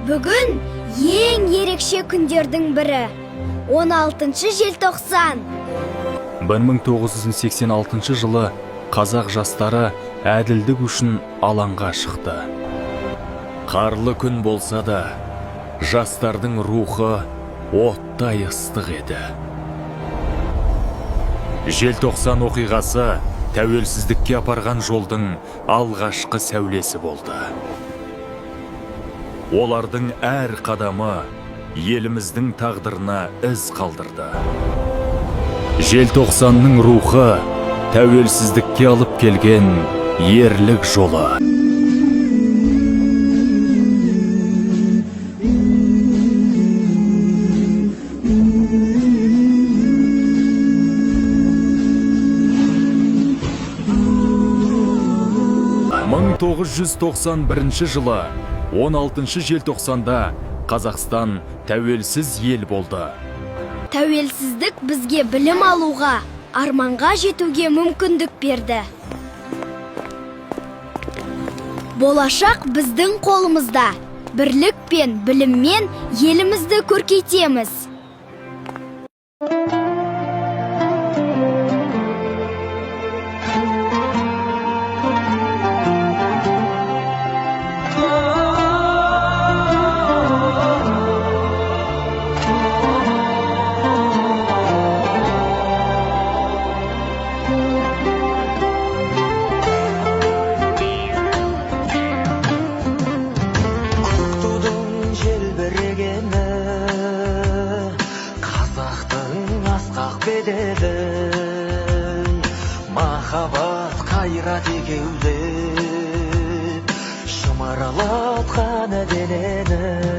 Бүгін ең ерекше күндердің бірі. 16 желтоқсан. 1986 жылы қазақ жастары әділдік үшін алаңға шықты. Қарлы күн болса да, жастардың рухы оттай ыстық еді. Желтоқсан оқиғасы тәуелсіздікке апарған жолдың алғашқы сәулесі болды. Олардың әр қадамы еліміздің тағдырына із қалдырды. Желтоқсанның рухы тәуелсіздікке алып келген ерлік жолы. Мың 1991 жылы 16 желтоқсанда Қазақстан тәуелсіз ел болды. Тәуелсіздік бізге білім алуға, арманға жетуге мүмкіндік берді. Болашақ біздің қолымызда. Бірлік пен біліммен елімізді көркейтеміз. Махаббат қайрат екеулеп шымаралатқан денені